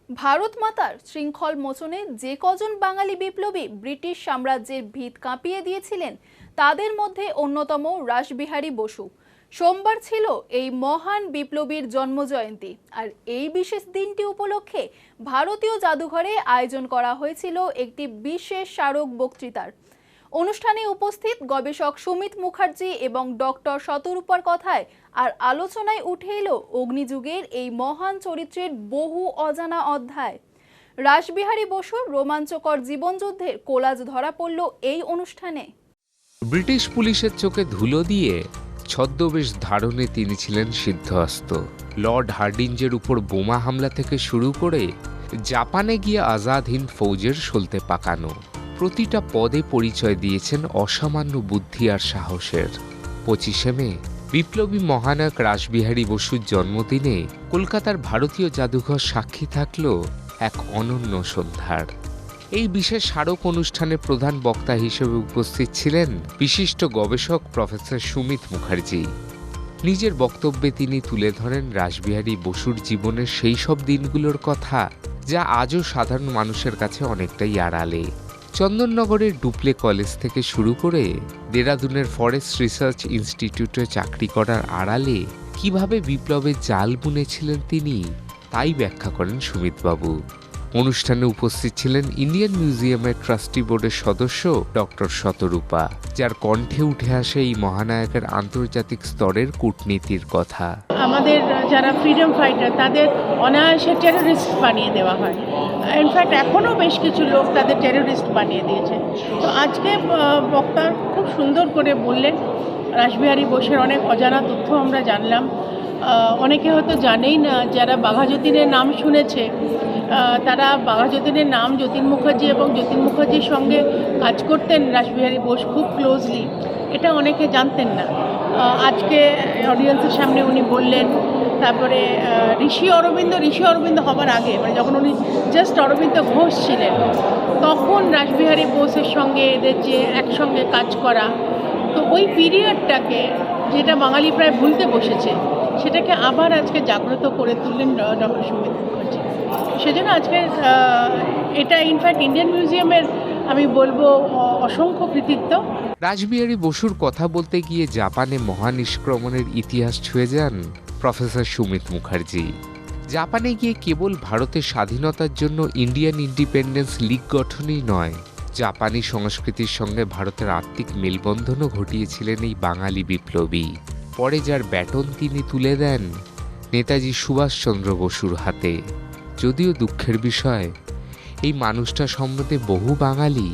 ভারত মাতার শৃঙ্খল মোচনে যে কজন বাঙালি বিপ্লবী ব্রিটিশ সাম্রাজ্যের ভিত কাঁপিয়ে দিয়েছিলেন তাদের মধ্যে অন্যতম রাসবিহারী বসু। সোমবার ছিল এই মহান বিপ্লবীর জন্মজয়ন্তী, আর এই বিশেষ দিনটি উপলক্ষে ভারতীয় জাদুঘরে আয়োজন করা হয়েছিল একটি বিশেষ স্মারক বক্তৃতার। অনুষ্ঠানে উপস্থিত গবেষক সুমিত মুখার্জি এবং ডক্টর শতরূপার কথায় আর আলোচনায় উঠে এলো অগ্নিযুগের এই মহান চরিত্রের বহু অজানা অধ্যায়। রাসবিহারী বসুর রোমাঞ্চকর জীবনযুদ্ধের কোলাজ ধরা পড়ল এই অনুষ্ঠানে। ব্রিটিশ পুলিশের চোখে ধুলো দিয়ে ছদ্মবেশ ধারণে তিনি ছিলেন সিদ্ধহস্ত। লর্ড হার্ডিঞ্জের উপর বোমা হামলা থেকে শুরু করে জাপানে গিয়ে আজাদ হিন্দ ফৌজের সলতে পাকানো, প্রতিটা পদে পরিচয় দিয়েছেন অসামান্য বুদ্ধি আর সাহসের। 25শে মে বিপ্লবী মহানায়ক রাসবিহারী বসুর জন্মদিনে কলকাতার ভারতীয় জাদুঘর সাক্ষী থাকল এক অনন্য সন্ধ্যার। এই বিশেষ স্মারক অনুষ্ঠানে প্রধান বক্তা হিসেবে উপস্থিত ছিলেন বিশিষ্ট গবেষক প্রফেসর সুমিত মুখার্জি। নিজের বক্তব্যে তিনি তুলে ধরেন রাসবিহারী বসুর জীবনের সেই সব দিনগুলোর কথা যা আজও সাধারণ মানুষের কাছে অনেকটাই আড়ালে। চন্দননগরের ডুপ্লে কলেজ থেকে শুরু করে দেরাদুনের ফরেস্ট রিসার্চ ইনস্টিটিউটে চাকরি করার আড়ালে কিভাবে বিপ্লবের জাল বুনেছিলেন তিনি, তাই ব্যাখ্যা করেন সুমিতবাবু। অনুষ্ঠানে উপস্থিত ছিলেন ইন্ডিয়ান মিউজিয়ামের ট্রাস্টি বোর্ডের সদস্য ডক্টর শতরূপা, যার কণ্ঠে উঠে আসে এই মহানায়কের আন্তর্জাতিক স্তরের কূটনীতির কথা। আমাদের যারা ফ্রিডম ফাইটার তাদের অনায়াসে টেরোরিস্ট বানিয়ে দেওয়া হয়। ইনফ্যাক্ট এখনও বেশ কিছু লোক তাদের টেরোরিস্ট বানিয়ে দিয়েছে। তো আজকে বক্তা খুব সুন্দর করে বললেন রাসবিহারী বোসের অনেক অজানা তথ্য আমরা জানলাম। অনেকে হয়তো জানেই না, যারা বাঘা যতীনের নাম শুনেছে তারা বাঘা যতীনের নাম যতীন মুখার্জি এবং যতীন মুখার্জির সঙ্গে কাজ করতেন রাসবিহারী বোস খুব ক্লোজলি, এটা অনেকে জানতেন না। আজকে অডিয়েন্সের সামনে উনি বললেন। তারপরে ঋষি অরবিন্দ হবার আগে, মানে যখন উনি জাস্ট অরবিন্দ ঘোষ ছিলেন, তখন রাসবিহারী বোসের সঙ্গে এদের যে একসঙ্গে কাজ করা, তো ওই পিরিয়ডটাকে যেটা বাঙালি প্রায় ভুলতে বসেছে সেটাকে আবার আজকে জাগ্রত করে তুললেন ডক্টর সুমিত মুখার্জি। সেজন্য আজকে এটা ইনফ্যাক্ট ইন্ডিয়ান মিউজিয়ামের আমি বলবো অসংখ্য কৃতিত্ব। রাসবিহারী বসুর কথা বলতে গিয়ে জাপানে মহানিষ্ক্রমণের ইতিহাস ছুঁয়ে যান প্রফেসর সুমিত মুখার্জি। জাপানে গিয়ে কেবল ভারতের স্বাধীনতার জন্য ইন্ডিয়ান ইন্ডিপেন্ডেন্স লীগ গঠনই নয়, জাপানি সংস্কৃতির সঙ্গে ভারতের আত্মিক মেলবন্ধনও ঘটিয়েছিলেন এই বাঙালি বিপ্লবী। পরে যার ব্যাটন তিনি তুলে দেন নেতাজি সুভাষচন্দ্র বসুর হাতে। যদিও দুঃখের বিষয়, এই মানুষটা সম্বন্ধে বহু বাঙালি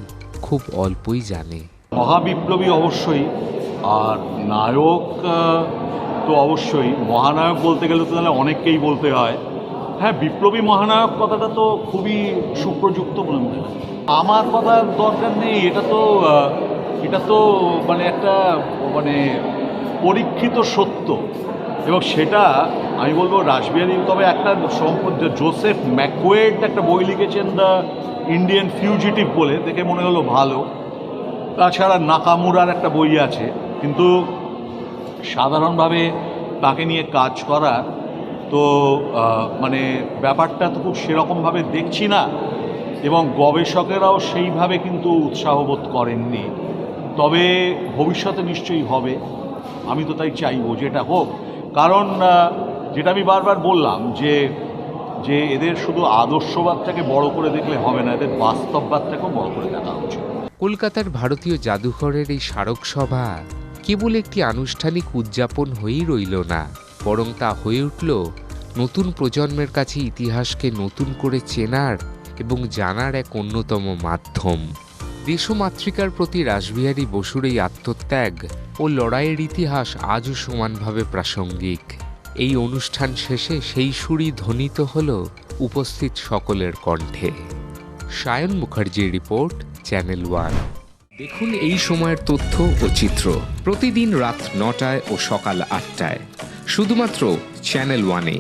খুব অল্পই জানে। মহাবিপ্লবী অবশ্যই, আর নায়ক তো অবশ্যই। মহানায়ক বলতে গেলে তো তাহলে অনেককেই বলতে হয়। হ্যাঁ, বিপ্লবী মহানায়ক কথাটা তো খুবই সুপ্রযুক্ত মনে হয়। আমার কথার দরকার নেই, এটা তো মানে একটা মানে পরীক্ষিত সত্য, এবং সেটা আমি বলবো রাসবিহারী। তবে একটা জোসেফ ম্যাকওয়েড একটা বই লিখেছেন দ্য ইন্ডিয়ান ফিউজিটিভ বলে, দেখে মনে হলো ভালো। তাছাড়া নাকামুরার একটা বই আছে, কিন্তু সাধারণভাবে তাকে নিয়ে কাজ করার তো মানে ব্যাপারটা তো খুব সেরকমভাবে দেখছি না, এবং গবেষকেরাও সেইভাবে কিন্তু উৎসাহবোধ করেননি। তবে ভবিষ্যতে নিশ্চয়ই হবে, আমি তো তাই চাইবো যে এটা হোক। কারণ যেটা আমি বারবার বললাম যে এদের শুধু আদর্শবাদটাকে বড় করে দেখলে হবে না, এদের বাস্তববাদটাকেও বড় করে দেখা উচিত। কলকাতার ভারতীয় জাদুঘরের এই স্মারক সভা কেবল একটি আনুষ্ঠানিক উদযাপন হয়েই রইল না, বরং তা হয়ে উঠল নতুন প্রজন্মের কাছে ইতিহাসকে নতুন করে চেনার এবং জানার এক অন্যতম মাধ্যম। দেশমাতৃকার প্রতি রাসবিহারী বসুর এই আত্মত্যাগ ও লড়াইয়ের ইতিহাস আজও সমানভাবে প্রাসঙ্গিক। এই অনুষ্ঠান শেষে সেই সুরই ধ্বনিত হল উপস্থিত সকলের কণ্ঠে। সায়ন মুখার্জির রিপোর্ট, চ্যানেল 1। দেখুন এই সময়ের তথ্য ও চিত্র প্রতিদিন রাত 9টায় ও সকাল 8টায় শুধুমাত্র চ্যানেল 1-এ।